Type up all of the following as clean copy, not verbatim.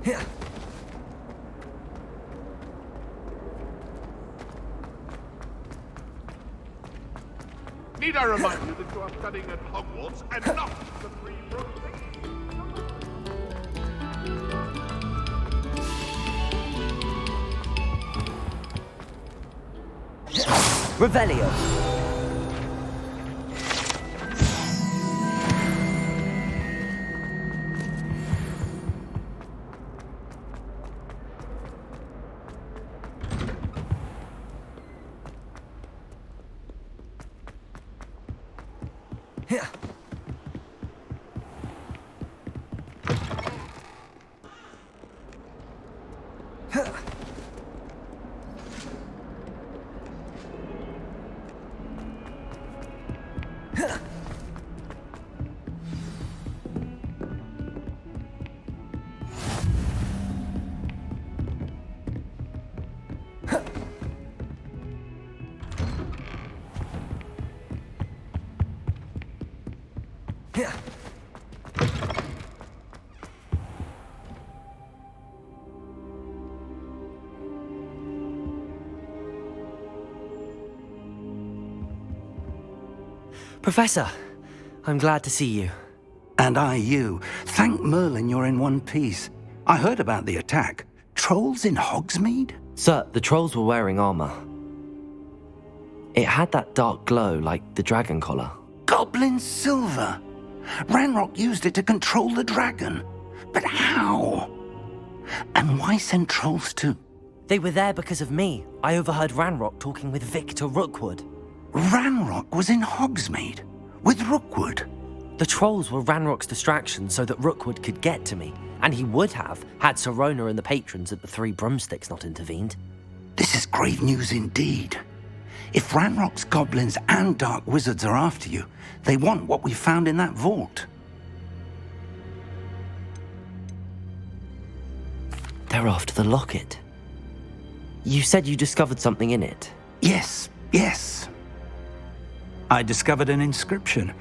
Need I remind you that you are studying at Hogwarts and not the Three Broomsticks? Revelio. Professor, I'm glad to see you. And I you. Thank Merlin you're in one piece. I heard about the attack. Trolls in Hogsmeade? Sir, the trolls were wearing armor. It had that dark glow like the dragon collar. Goblin silver! Ranrock used it to control the dragon. But how? And why send trolls to... They were there because of me. I overheard Ranrock talking with Victor Rookwood. Ranrock was in Hogsmeade? With Rookwood? The trolls were Ranrock's distraction so that Rookwood could get to me. And he would have, had Sirona and the patrons at the Three Broomsticks not intervened. This is grave news indeed. If Ranrock's goblins and dark wizards are after you, they want what we found in that vault. They're after the locket. You said you discovered something in it. Yes. I discovered an inscription.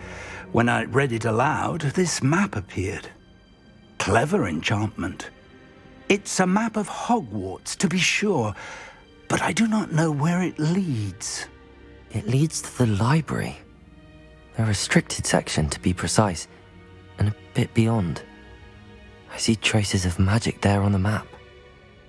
When I read it aloud, this map appeared. Clever enchantment. It's a map of Hogwarts, to be sure, but I do not know where it leads. It leads to the library. A restricted section, to be precise, and a bit beyond. I see traces of magic there on the map.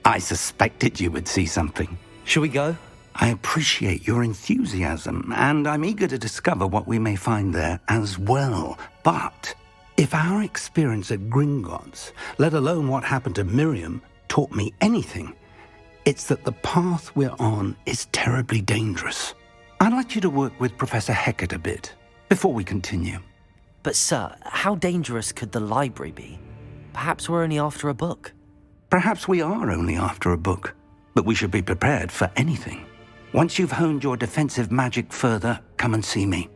I suspected you would see something. Shall we go? I appreciate your enthusiasm, and I'm eager to discover what we may find there as well. But if our experience at Gringotts, let alone what happened to Miriam, taught me anything, it's that the path we're on is terribly dangerous. I'd like you to work with Professor Hecat a bit before we continue. But sir, how dangerous could the library be? Perhaps we're only after a book. Perhaps we are only after a book, but we should be prepared for anything. Once you've honed your defensive magic further, come and see me.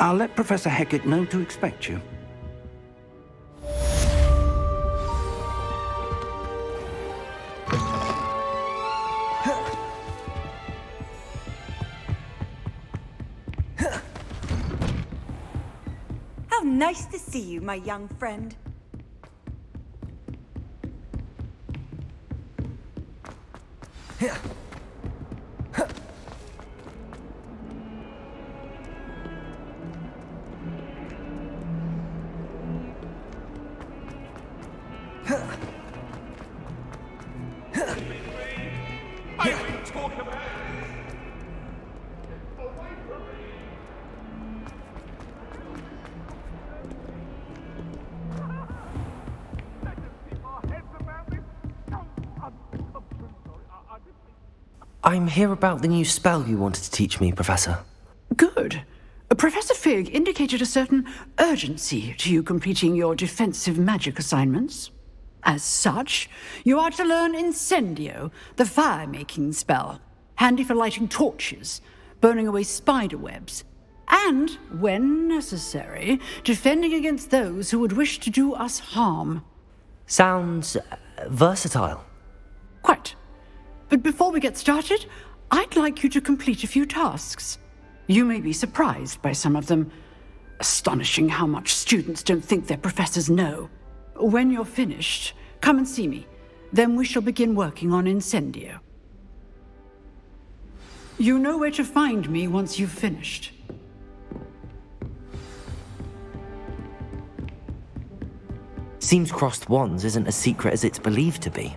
I'll let Professor Hecat know to expect you. How nice to see you, my young friend. I'm here about the new spell you wanted to teach me, Professor. Good. Professor Fig indicated a certain urgency to you completing your defensive magic assignments. As such, you are to learn Incendio, the fire-making spell, handy for lighting torches, burning away spider webs, and, when necessary, defending against those who would wish to do us harm. Sounds versatile. Quite. But before we get started, I'd like you to complete a few tasks. You may be surprised by some of them. Astonishing how much students don't think their professors know. When you're finished, Come and see me. Then we shall begin working on Incendio. You know where to find me once you've finished. Seems crossed wands isn't as secret as it's believed to be.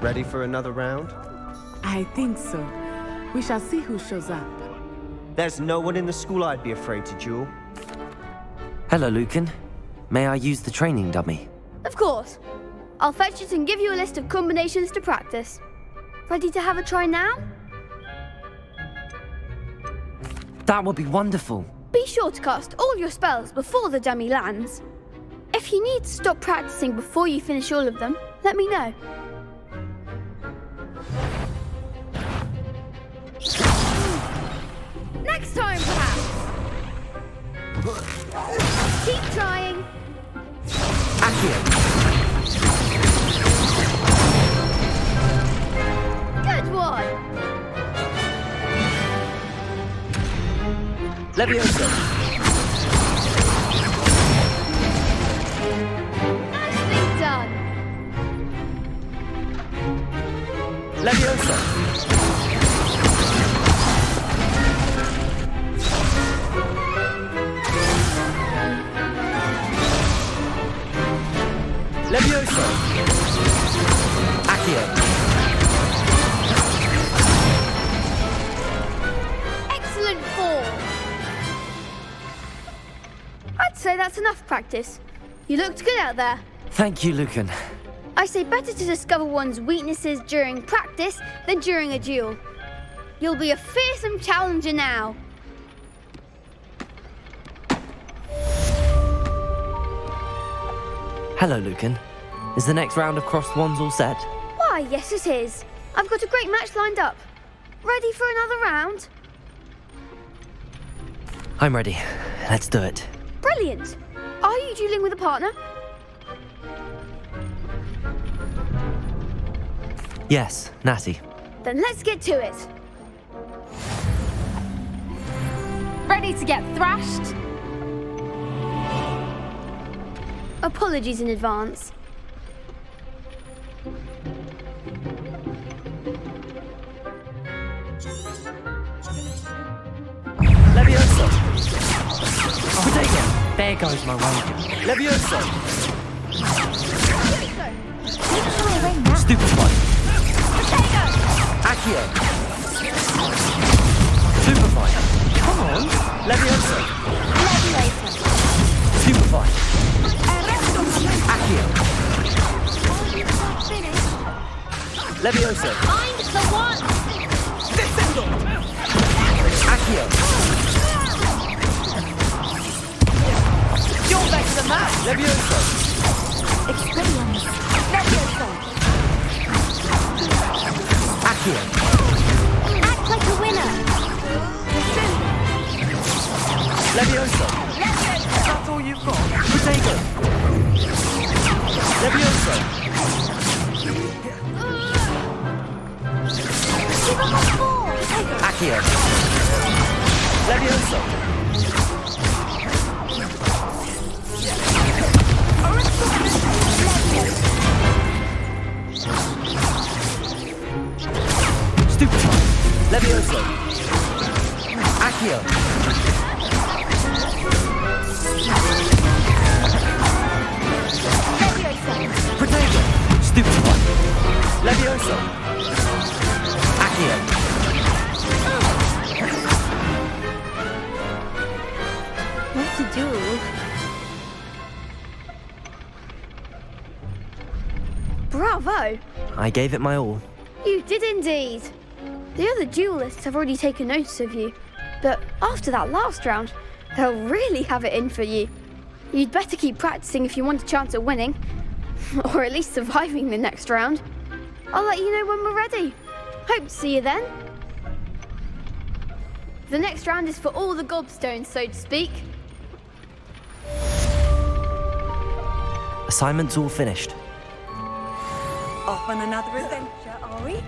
Ready for another round? I think so. We shall see who shows up. There's no one in the school I'd be afraid to duel. Hello, Lucan. May I use the training dummy? Of course. I'll fetch it and give you a list of combinations to practice. Ready to have a try now? That would be wonderful. Be sure to cast all your spells before the dummy lands. If you need to stop practicing before you finish all of them, let me know. Next time, perhaps. Keep trying. Accio. Good one. Leviosa. Nicely done. Leviosa. Leviosa. Accio. Excellent form. I'd say that's enough practice. You looked good out there. Thank you, Lucan. I say better to discover one's weaknesses during practice than during a duel. You'll be a fearsome challenger now. Hello, Lucan. Is the next round of crossed wands all set? Why, yes it is. I've got a great match lined up. Ready for another round? I'm ready. Let's do it. Brilliant. Are you dueling with a partner? Yes, Natty. Then let's get to it. Ready to get thrashed? Apologies in advance. Leviosa. Protego. There goes my ranger. Leviosa. Stupefy. Accio. Stupefy. Come on. Leviosa. Stupefy. Accio. Leviosa. Find the one! Descendo. Accio. You're back to the match. Leviosa. Experience. Leviosa. Accio. Act like a winner. Leviosa. That's all you've got. Protego. Leviosa. Give him a ball. Accio. Leviosa. Stupefy. Leviosa. Accio. Protego. Stupefy. Leviosa. Accio. Bravo! I gave it my all. You did indeed. The other duelists have already taken notice of you, but after that last round, they'll really have it in for you. You'd better keep practicing if you want a chance at winning, or at least surviving the next round. I'll let you know when we're ready. Hope to see you then. The next round is for all the gobstones, so to speak. Assignment's all finished. Off on another adventure, are we?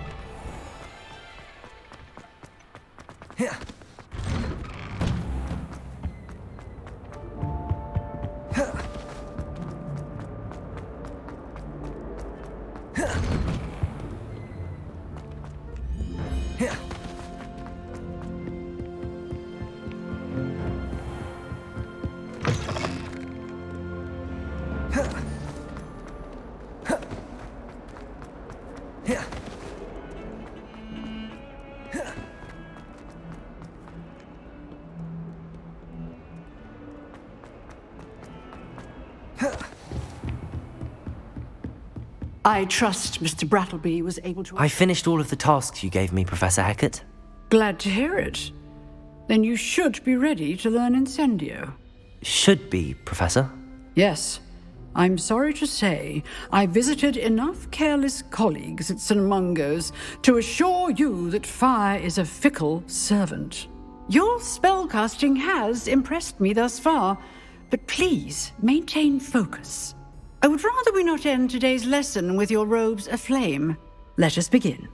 I trust Mr. Brattleby was able to... I finished all of the tasks you gave me, Professor Hecat. Glad to hear it. Then you should be ready to learn Incendio. Should be, Professor. Yes. I'm sorry to say, I visited enough careless colleagues at St. Mungo's to assure you that fire is a fickle servant. Your spellcasting has impressed me thus far, but please maintain focus. I would rather we not end today's lesson with your robes aflame. Let us begin.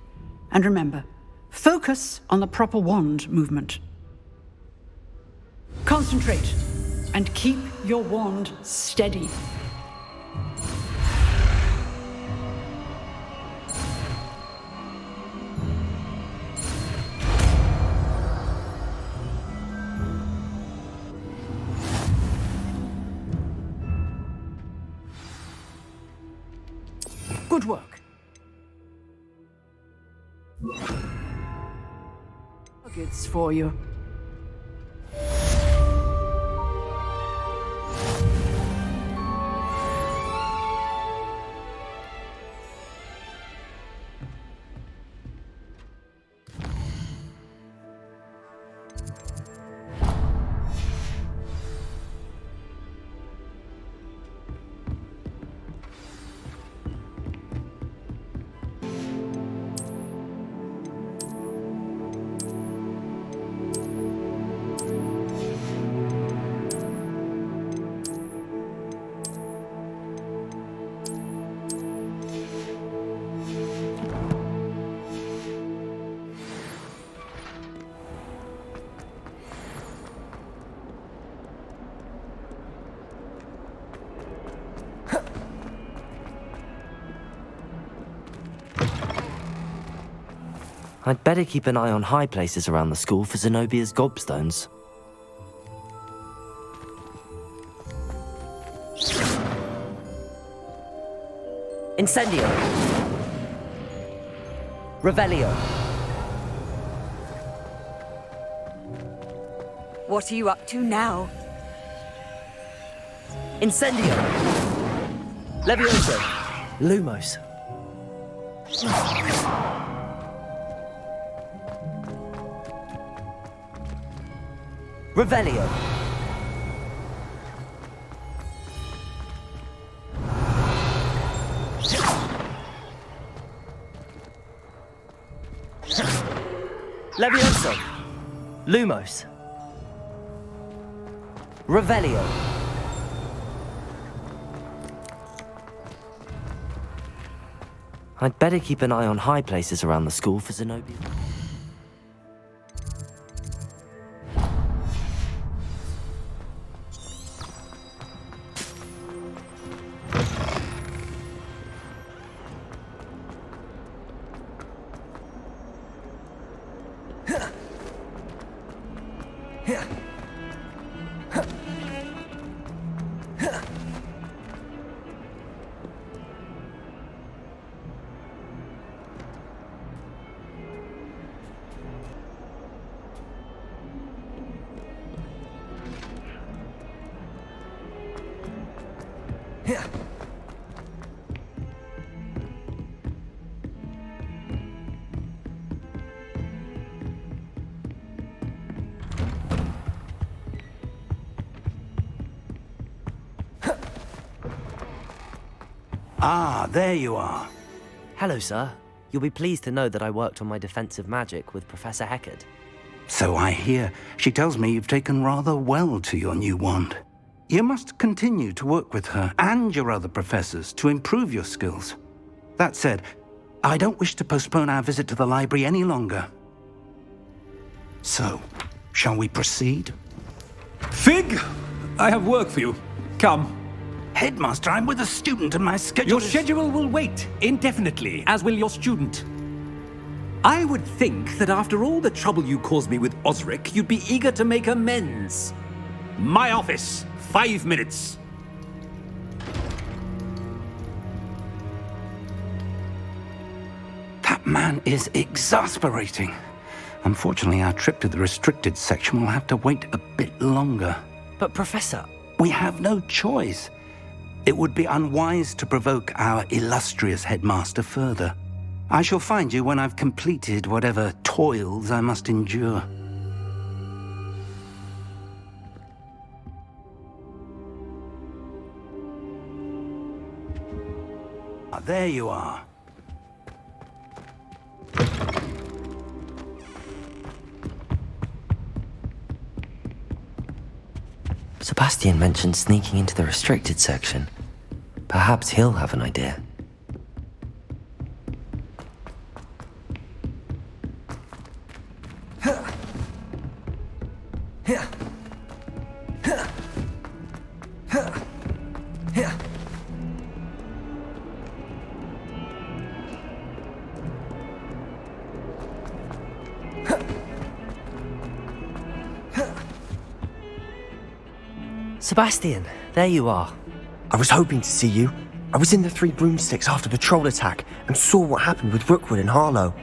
And remember, focus on the proper wand movement. Concentrate, and keep your wand steady. Good work. Nuggets for you. I'd better keep an eye on high places around the school for Zenobia's gobstones. Incendio! Revelio! What are you up to now? Incendio! Levioso! Lumos! Revelio! Levioso! Lumos! Revelio! I'd better keep an eye on high places around the school for Zenobia. Ah, there you are. Hello, sir. You'll be pleased to know that I worked on my defensive magic with Professor Heckard. So I hear. She tells me you've taken rather well to your new wand. You must continue to work with her and your other professors to improve your skills. That said, I don't wish to postpone our visit to the library any longer. So, shall we proceed? Fig! I have work for you. Come. Headmaster, I'm with a student and my schedule Your schedule will wait indefinitely, as will your student. I would think that after all the trouble you caused me with Osric, you'd be eager to make amends. My office, 5 minutes. That man is exasperating. Unfortunately, our trip to the restricted section will have to wait a bit longer. But, Professor... We have no choice. It would be unwise to provoke our illustrious headmaster further. I shall find you when I've completed whatever toils I must endure. Ah, there you are. Sebastian mentioned sneaking into the restricted section. Perhaps he'll have an idea. Sebastian, there you are. I was hoping to see you. I was in the Three Broomsticks after the troll attack and saw what happened with Rookwood and Harlow.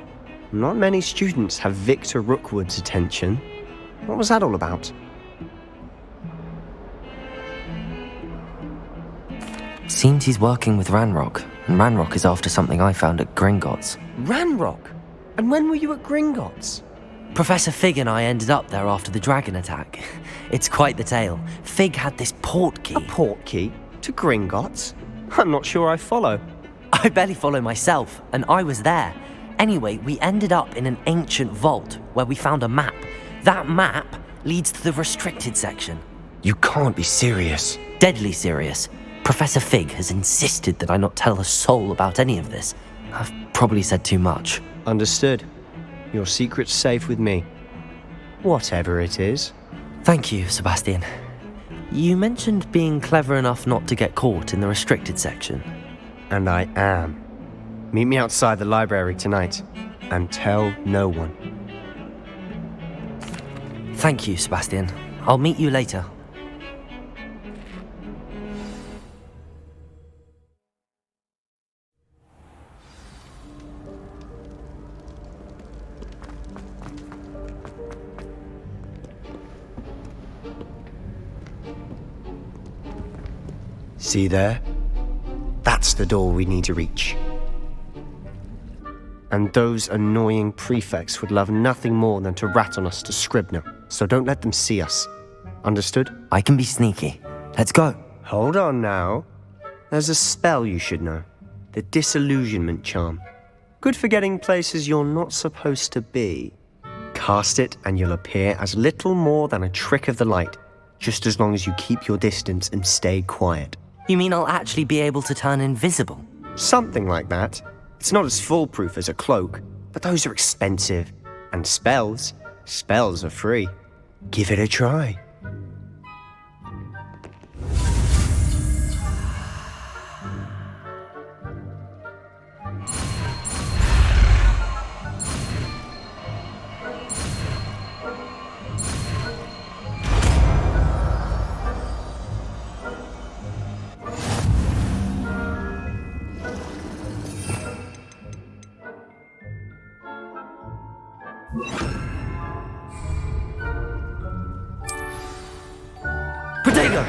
Not many students have Victor Rookwood's attention. What was that all about? Seems he's working with Ranrock, and Ranrock is after something I found at Gringotts. Ranrock? And when were you at Gringotts? Professor Fig and I ended up there after the dragon attack. It's quite the tale. Fig had this port key. A port key? To Gringotts? I'm not sure I follow. I barely follow myself, and I was there. Anyway, we ended up in an ancient vault where we found a map. That map leads to the restricted section. You can't be serious. Deadly serious. Professor Fig has insisted that I not tell a soul about any of this. I've probably said too much. Understood. Your secret's safe with me. Whatever it is. Thank you, Sebastian. You mentioned being clever enough not to get caught in the restricted section. And I am. Meet me outside the library tonight, and tell no one. Thank you, Sebastian. I'll meet you later. See there? That's the door we need to reach. And those annoying prefects would love nothing more than to rat on us to Scribner, so don't let them see us. Understood? I can be sneaky. Let's go. Hold on now. There's a spell you should know. The Disillusionment Charm. Good for getting places you're not supposed to be. Cast it and you'll appear as little more than a trick of the light, just as long as you keep your distance and stay quiet. You mean I'll actually be able to turn invisible? Something like that. It's not as foolproof as a cloak, but those are expensive. And spells are free. Give it a try. Protego!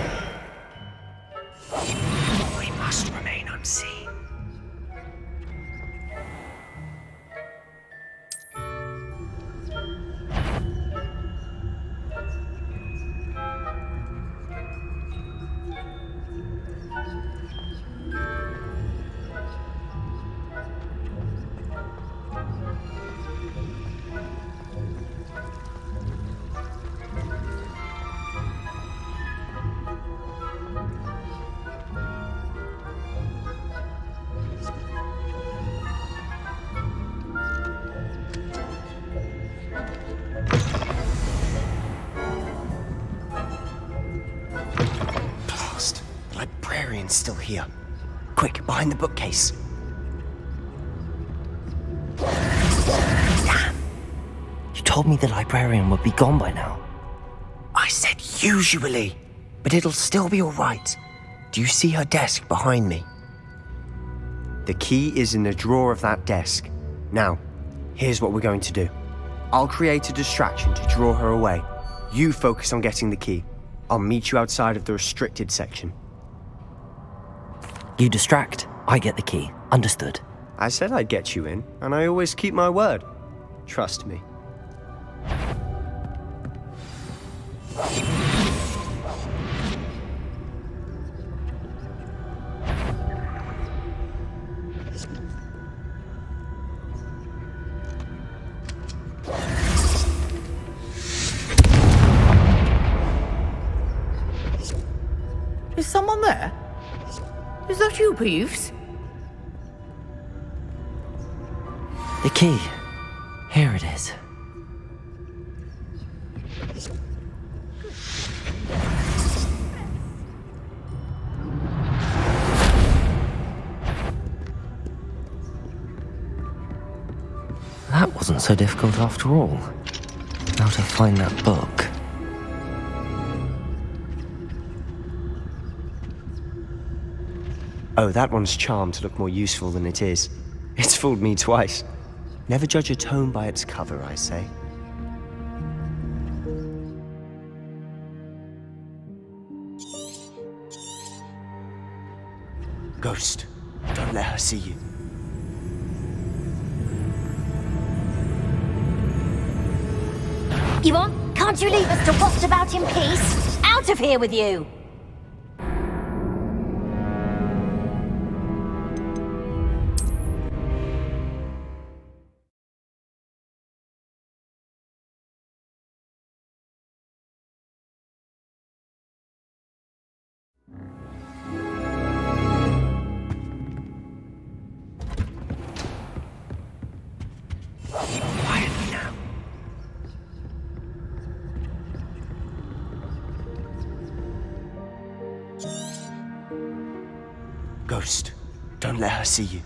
We must remain unseen. librarian's still here. Quick, behind the bookcase. Damn! You told me the librarian would be gone by now. I said usually, but it'll still be all right. Do you see her desk behind me? The key is in the drawer of that desk. Now, here's what we're going to do. I'll create a distraction to draw her away. You focus on getting the key. I'll meet you outside of the restricted section. You distract, I get the key. Understood. I said I'd get you in, and I always keep my word. Trust me. Is someone there? Is that you, Peeves? The key. Here it is. That wasn't so difficult after all. Now to find that book. Oh, that one's charmed to look more useful than it is. It's fooled me twice. Never judge a tome by its cover, I say. Ghost, don't let her see you. Yvonne, can't you leave us to waft about in peace? Out of here with you! Quietly now. Ghost, don't let her see you.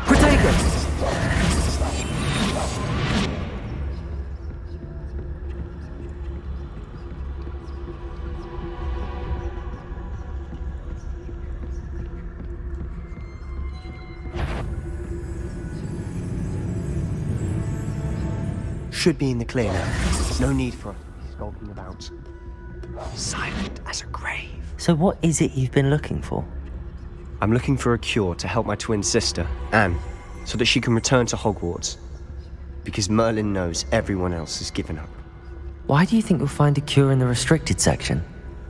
Protego! Should be in the clear now. No need for us to be skulking about. Silent as a grave. So what is it you've been looking for? I'm looking for a cure to help my twin sister, Anne, so that she can return to Hogwarts. Because Merlin knows everyone else has given up. Why do you think you'll find a cure in the restricted section?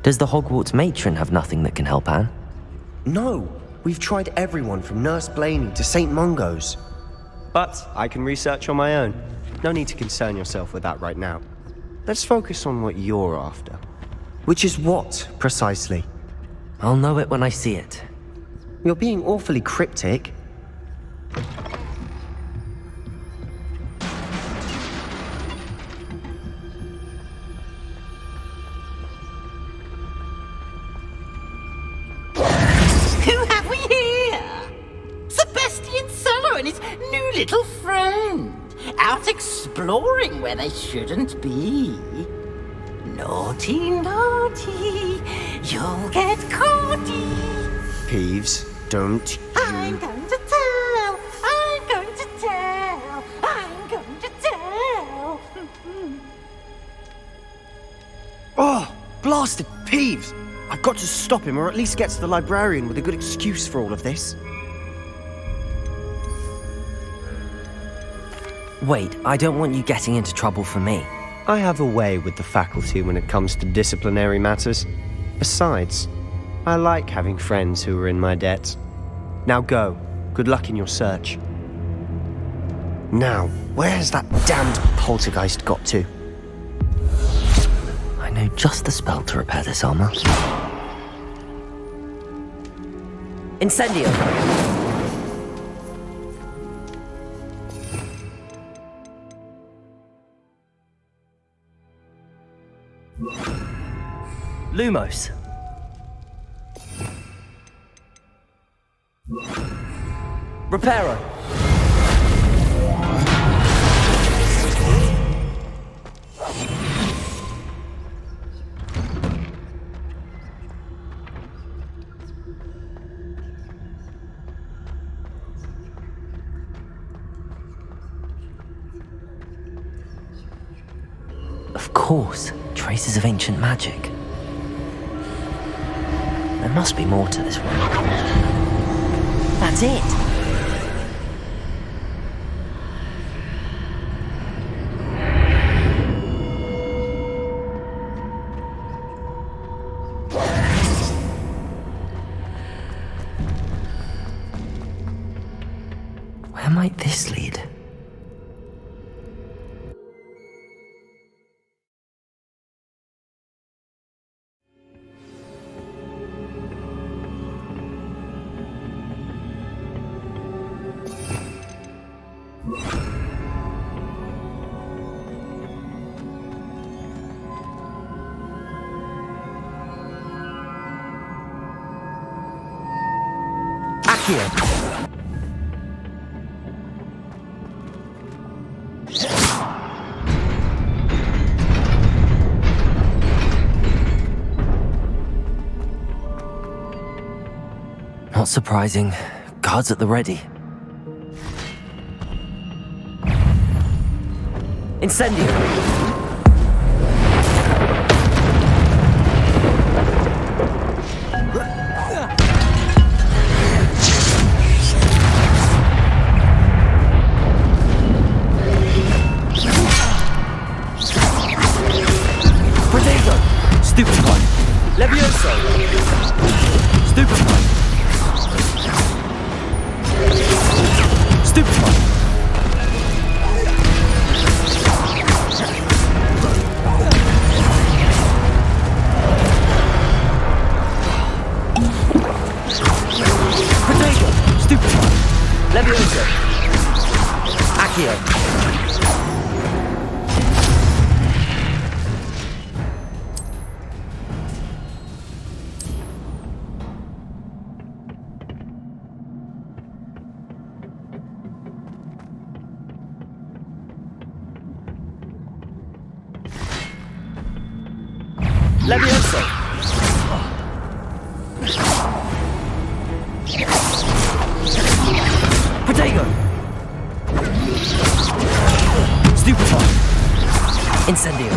Does the Hogwarts matron have nothing that can help Anne? No, we've tried everyone from Nurse Blaney to St. Mungo's. But I can research on my own. No need to concern yourself with that right now. Let's focus on what you're after. Which is what, precisely? I'll know it when I see it. You're being awfully cryptic. Who have we here? Sebastian Cello and his new little friend. Out exploring where they shouldn't be. Naughty, naughty, you'll get caughty. Peeves, don't I'm going to tell, I'm going to tell, I'm going to tell. Oh, blasted Peeves! I've got to stop him, or at least get to the librarian with a good excuse for all of this. Wait, I don't want you getting into trouble for me. I have a way with the faculty when it comes to disciplinary matters. Besides, I like having friends who are in my debt. Now go. Good luck in your search. Now, where's that damned poltergeist got to? I know just the spell to repair this armor. Incendio! Lumos. Reparo. Of course, traces of ancient magic. There must be more to this one. That's it! Where might this lead? Accio. Not surprising. Guards at the ready. Incendio! Protego! Stupefy! Levioso! Stupefy! Stupefy! Protego! Stupefy! Levioso! Accio! Levioso! Protego! Stupefy! Incendio!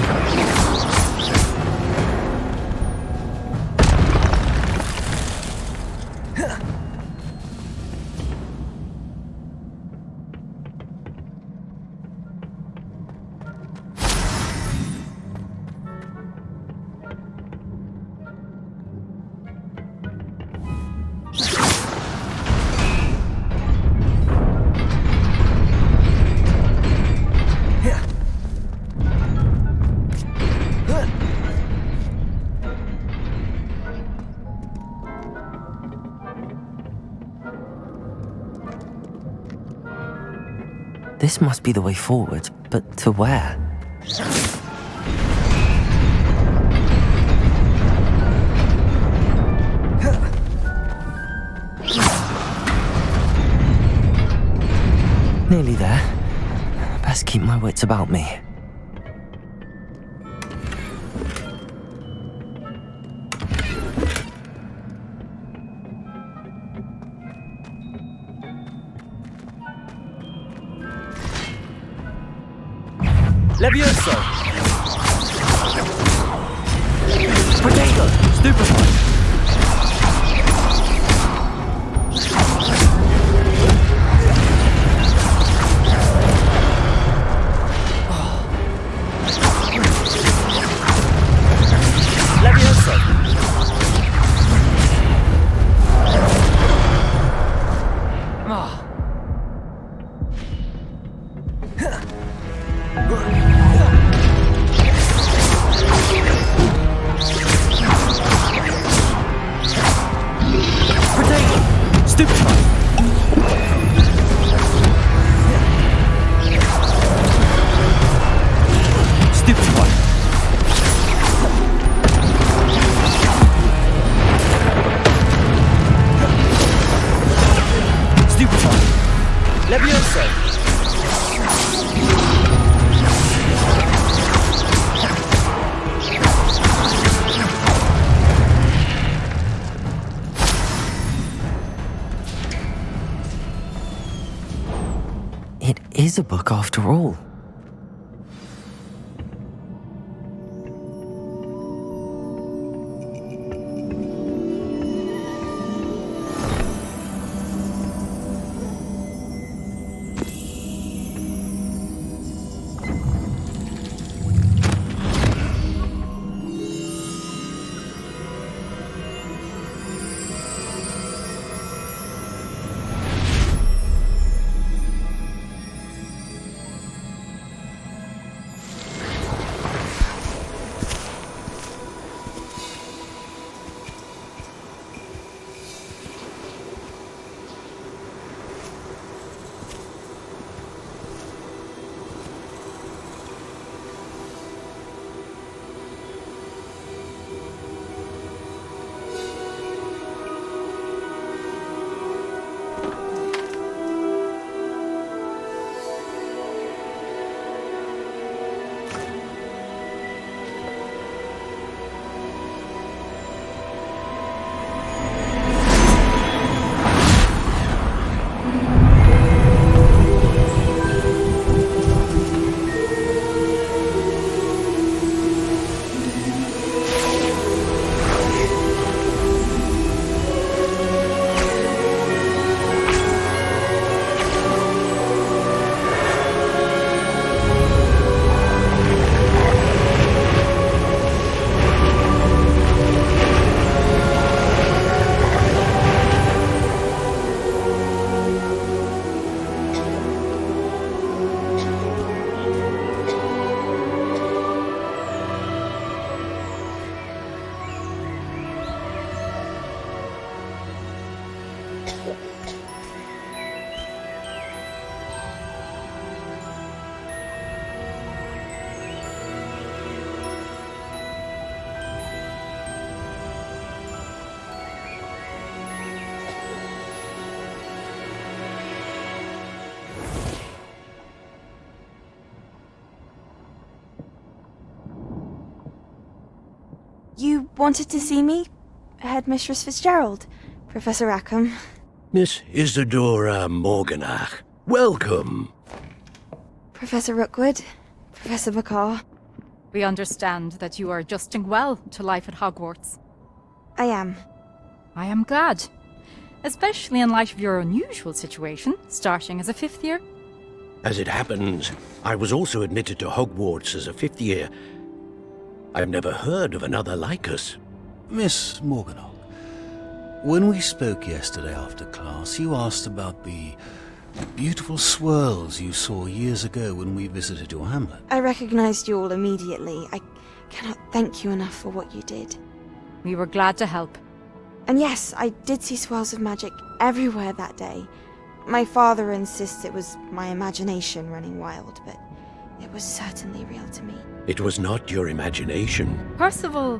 This must be the way forward, but to where? Nearly there. Best keep my wits about me. Levioso! Protego! Stupefy! Levioso! Ah. Protego! Stupefy! is a book after all. You wanted to see me? Headmistress Fitzgerald, Professor Rackham. Miss Isadora Morganach, welcome. Professor Rookwood, Professor McCaw. We understand that you are adjusting well to life at Hogwarts. I am. I am glad. Especially in light of your unusual situation, starting as a 5th year. As it happens, I was also admitted to Hogwarts as a 5th year. I've never heard of another like us. Miss Morganach, when we spoke yesterday after class, you asked about the beautiful swirls you saw years ago when we visited your hamlet. I recognized you all immediately. I cannot thank you enough for what you did. We were glad to help. And yes, I did see swirls of magic everywhere that day. My father insists it was my imagination running wild, but it was certainly real to me. It was not your imagination. Percival,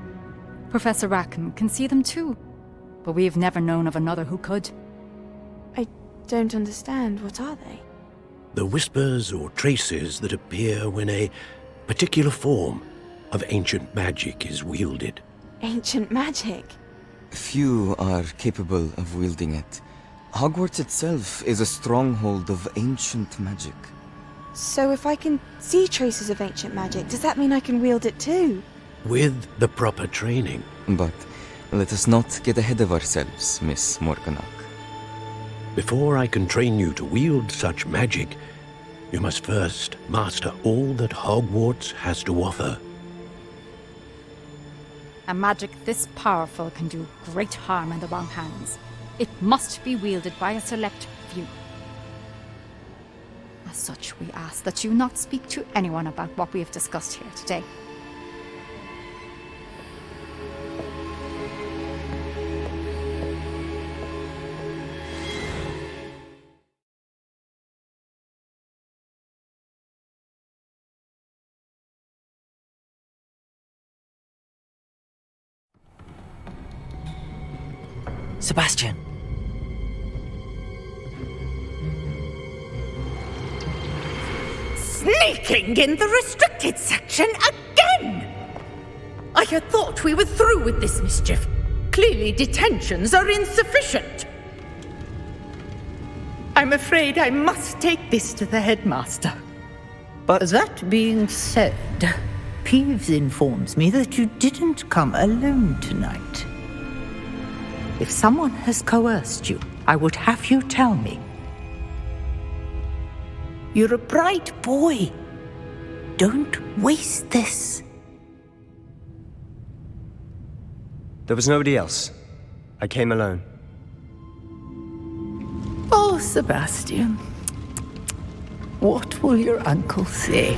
Professor Rackham can see them too, but we have never known of another who could. I don't understand. What are they? The whispers or traces that appear when a particular form of ancient magic is wielded. Ancient magic? Few are capable of wielding it. Hogwarts itself is a stronghold of ancient magic. So if I can see traces of ancient magic, does that mean I can wield it too? With the proper training. But let us not get ahead of ourselves, Miss Morganach. Before I can train you to wield such magic, you must first master all that Hogwarts has to offer. A magic this powerful can do great harm in the wrong hands. It must be wielded by a select few. As such, we ask that you not speak to anyone about what we have discussed here today. Sebastian! Sneaking in the restricted section again! I had thought we were through with this mischief. Clearly detentions are insufficient. I'm afraid I must take this to the headmaster. But that being said, Peeves informs me that you didn't come alone tonight. If someone has coerced you, I would have you tell me. You're a bright boy. Don't waste this. there was nobody else. I came alone. Oh, Sebastian. What will your uncle say?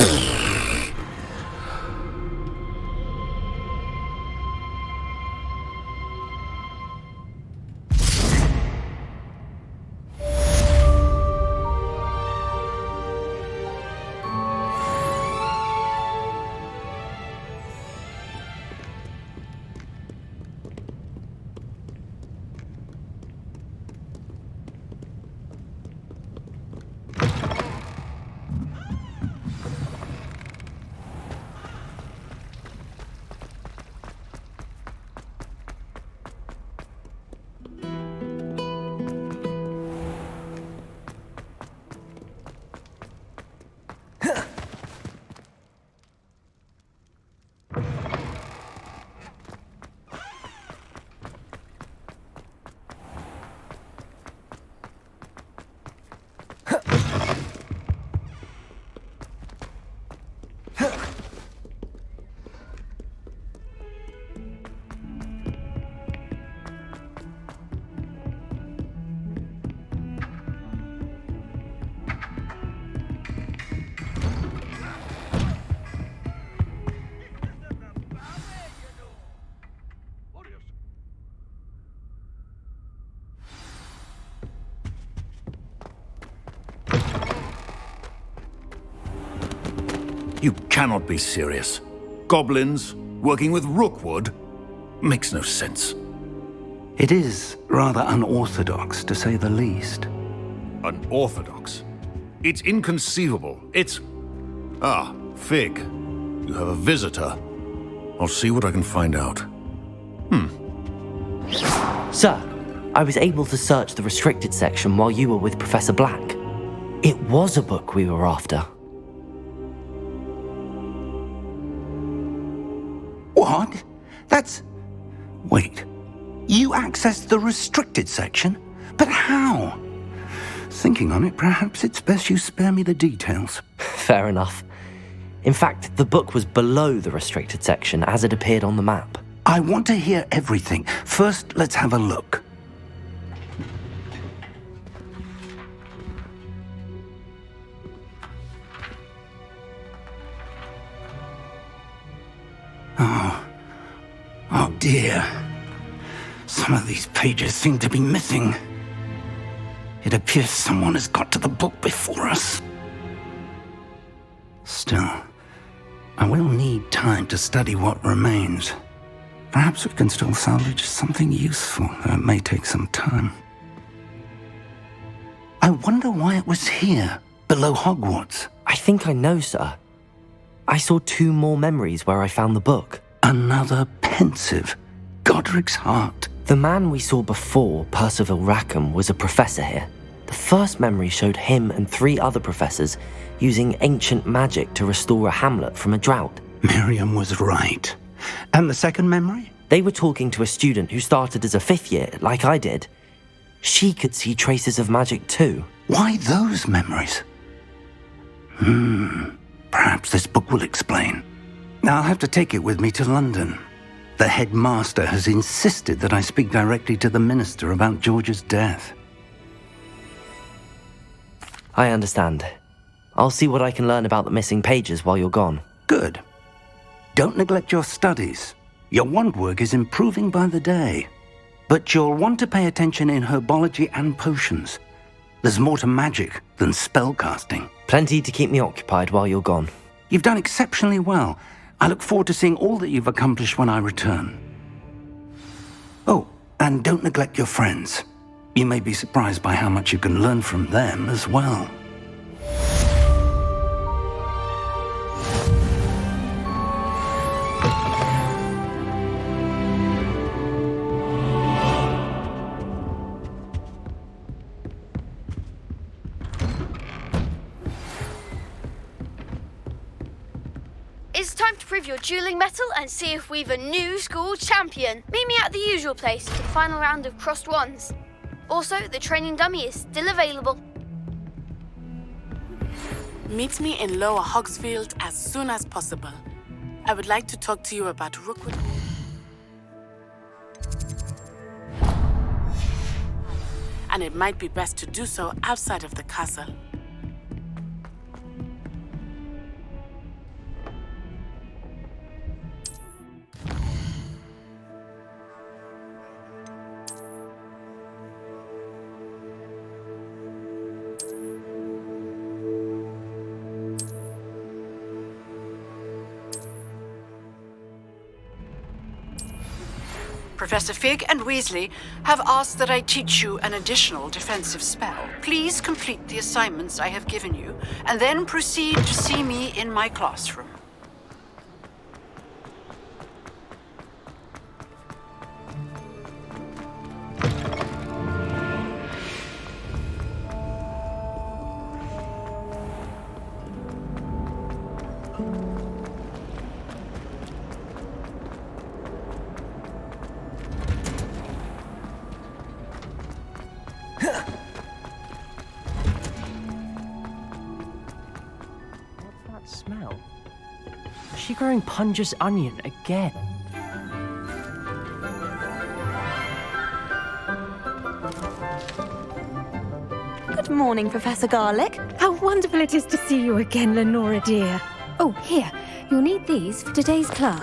You cannot be serious. Goblins working with Rookwood makes no sense. It is rather unorthodox, to say the least. Unorthodox? It's inconceivable. It's... Ah, Fig. You have a visitor. I'll see what I can find out. Sir, I was able to search the restricted section while you were with Professor Black. It was a book we were after. What? That's... Wait. You accessed the restricted section? But how? Thinking on it, perhaps it's best you spare me the details. Fair enough. In fact, the book was below the restricted section as it appeared on the map. I want to hear everything. First, let's have a look. Oh dear. Some of these pages seem to be missing. It appears someone has got to the book before us. Still, I will need time to study what remains. Perhaps we can still salvage something useful, though it may take some time. I wonder why it was here, below Hogwarts. I think I know, sir. I saw 2 more memories where I found the book. Another pensive Godric's heart. The man we saw before, Percival Rackham, was a professor here. The first memory showed him and 3 other professors using ancient magic to restore a hamlet from a drought. Miriam was right. And the second memory? They were talking to a student who started as a 5th year, like I did. She could see traces of magic too. Why those memories? Perhaps this book will explain. I'll have to take it with me to London. The headmaster has insisted that I speak directly to the minister about George's death. I understand. I'll see what I can learn about the missing pages while you're gone. Good. Don't neglect your studies. Your wand work is improving by the day. But you'll want to pay attention in herbology and potions. There's more to magic than spellcasting. Plenty to keep me occupied while you're gone. You've done exceptionally well. I look forward to seeing all that you've accomplished when I return. Oh, and don't neglect your friends. You may be surprised by how much you can learn from them as well. prove your dueling mettle and see if we've a new school champion. Meet me at the usual place for the final round of crossed wands. Also, the training dummy is still available. Meet me in Lower Hogsfield as soon as possible. I would like to talk to you about Rookwood. And it might be best to do so outside of the castle. Professor Fig and Weasley have asked that I teach you an additional defensive spell. Please complete the assignments I have given you, and then proceed to see me in my classroom. Smell? Is she growing Punja's onion again? Good morning, Professor Garlick. How wonderful it is to see you again, Lenora dear. Oh, here. You'll need these for today's class.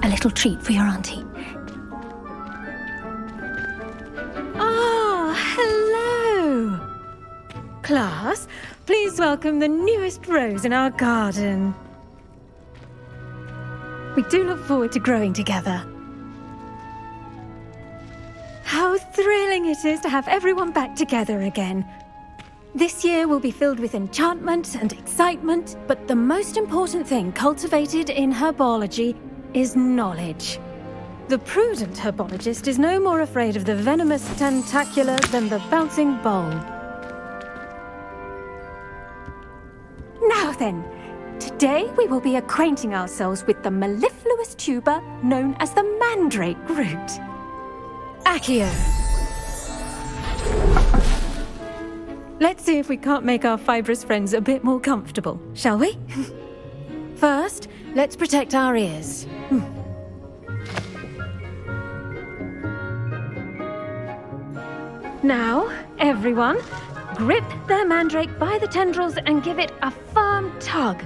A little treat for your auntie. Ah, hello. Class, please welcome the newest rose in our garden. We do look forward to growing together. How thrilling it is to have everyone back together again. This year will be filled with enchantment and excitement, but the most important thing cultivated in herbology is knowledge. The prudent herbologist is no more afraid of the venomous tentacular than the bouncing bulb. Now then, today we will be acquainting ourselves with the mellifluous tuber known as the mandrake root. Accio. Let's see if we can't make our fibrous friends a bit more comfortable, shall we? First, let's protect our ears. Now, everyone, grip their mandrake by the tendrils and give it a firm tug.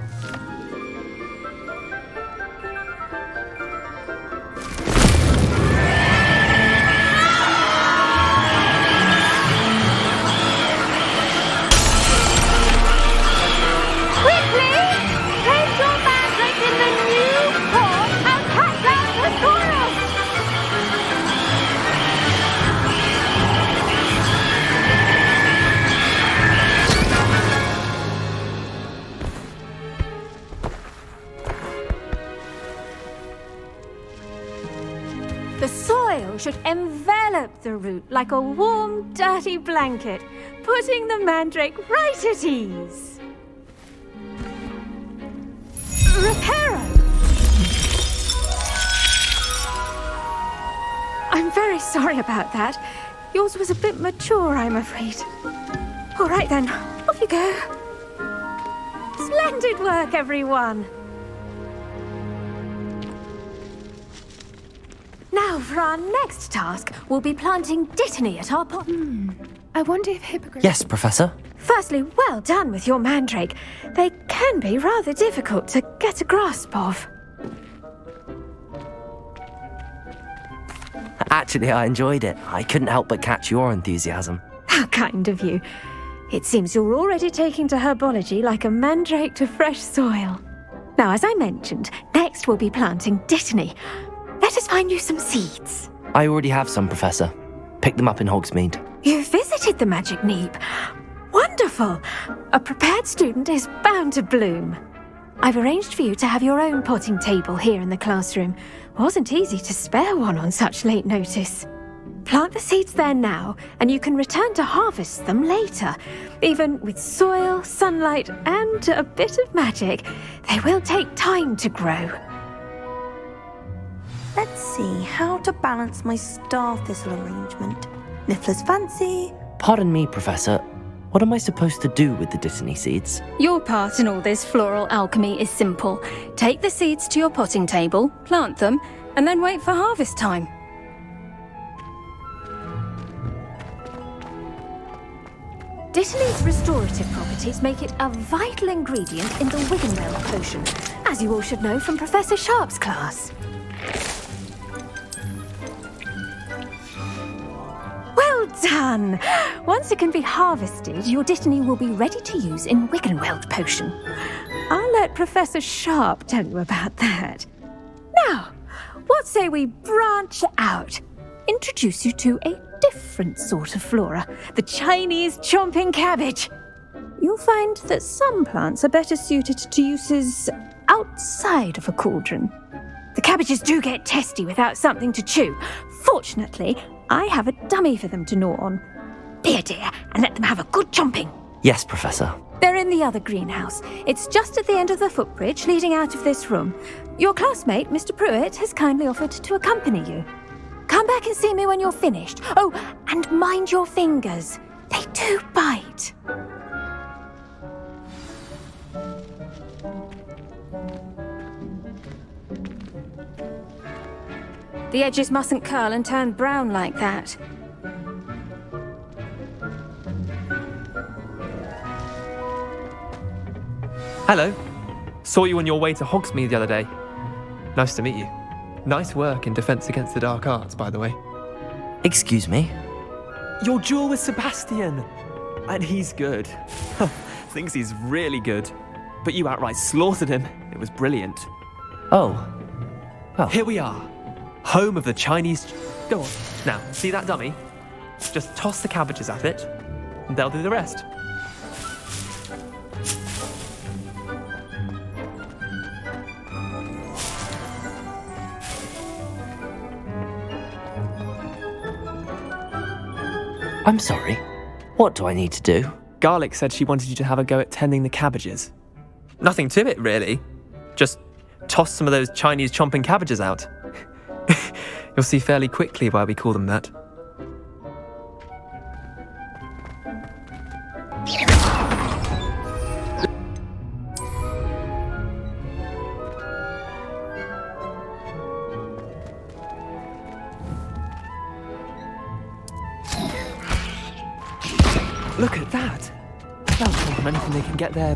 The soil should envelop the root like a warm, dirty blanket, putting the mandrake right at ease. Reparo! I'm very sorry about that. Yours was a bit mature, I'm afraid. All right then, off you go. Splendid work, everyone. Now, for our next task, we'll be planting dittany at our pot. I wonder if hippogriffs... Yes, Professor? Firstly, well done with your mandrake. They can be rather difficult to get a grasp of. Actually, I enjoyed it. I couldn't help but catch your enthusiasm. How kind of you. It seems you're already taking to herbology like a mandrake to fresh soil. Now, as I mentioned, next we'll be planting dittany. Let us find you some seeds. I already have some, Professor. Picked them up in Hogsmeade. You visited the Magic Neep. Wonderful! A prepared student is bound to bloom. I've arranged for you to have your own potting table here in the classroom. Wasn't easy to spare one on such late notice. Plant the seeds there now, and you can return to harvest them later. Even with soil, sunlight, and a bit of magic, they will take time to grow. Let's see how to balance my star thistle arrangement. Niffler's fancy. Pardon me, Professor. What am I supposed to do with the Dittany seeds? Your part in all this floral alchemy is simple. Take the seeds to your potting table, plant them, and then wait for harvest time. Dittany's restorative properties make it a vital ingredient in the Wiggenweld potion, as you all should know from Professor Sharp's class. Well done! Once it can be harvested, your Dittany will be ready to use in Wiggenweld potion. I'll let Professor Sharp tell you about that. Now, what say we branch out? Introduce you to a different sort of flora, the Chinese chomping cabbage. You'll find that some plants are better suited to uses outside of a cauldron. The cabbages do get testy without something to chew. Fortunately, I have a dummy for them to gnaw on. Be a dear and let them have a good chomping. Yes, Professor. They're in the other greenhouse. It's just at the end of the footbridge leading out of this room. Your classmate, Mr. Pruitt, has kindly offered to accompany you. Come back and see me when you're finished. Oh, and mind your fingers. They do bite. The edges mustn't curl and turn brown like that. Hello. Saw you on your way to Hogsmeade the other day. Nice to meet you. Nice work in Defense Against the Dark Arts, by the way. Excuse me? Your duel with Sebastian! And he's good. Thinks he's really good. But you outright slaughtered him. It was brilliant. Oh. Here we are. Home of the Chinese... Go on. Now, see that dummy? Just toss the cabbages at it, and they'll do the rest. I'm sorry. What do I need to do? Garlic said she wanted you to have a go at tending the cabbages. Nothing to it, really. Just toss some of those Chinese chomping cabbages out. You'll see fairly quickly why we call them that. Look at that! They'll come from anything they can get their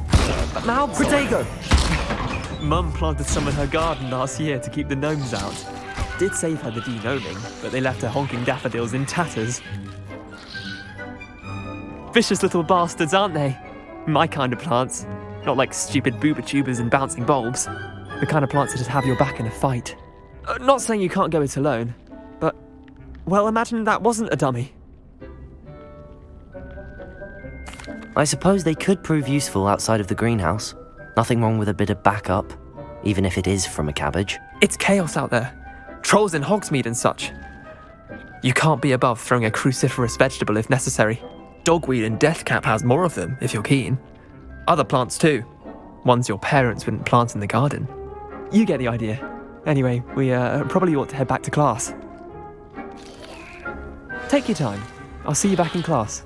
mouths on. Protego! Mum planted some in her garden last year to keep the gnomes out. Did save her the de-gnoming, but they left her honking daffodils in tatters. Vicious little bastards, aren't they? My kind of plants. Not like stupid booba tubers and bouncing bulbs. The kind of plants that just have your back in a fight. Not saying you can't go it alone, but... well, imagine that wasn't a dummy. I suppose they could prove useful outside of the greenhouse. Nothing wrong with a bit of backup, even if it is from a cabbage. It's chaos out there. Trolls in Hogsmeade and such. You can't be above throwing a cruciferous vegetable if necessary. Dogweed and deathcap has more of them, if you're keen. Other plants too. Ones your parents wouldn't plant in the garden. You get the idea. Anyway, we probably ought to head back to class. Take your time. I'll see you back in class.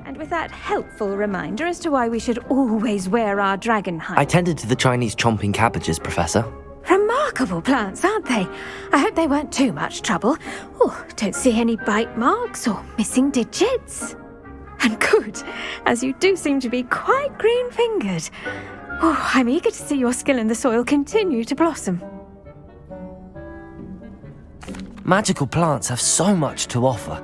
And with that helpful reminder as to why we should always wear our dragon hide. I tended to the Chinese chomping cabbages, Professor. Remarkable plants, aren't they? I hope they weren't too much trouble. Oh, don't see any bite marks or missing digits. And good, as you do seem to be quite green-fingered. Oh, I'm eager to see your skill in the soil continue to blossom. Magical plants have so much to offer.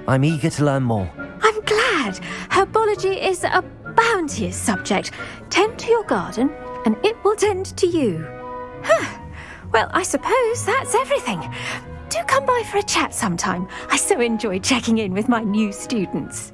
I'm eager to learn more. I'm glad. Herbology is a bounteous subject. Tend to your garden, and it will will tend to you. Well, I suppose that's everything. Do come by for a chat sometime. I so enjoy checking in with my new students.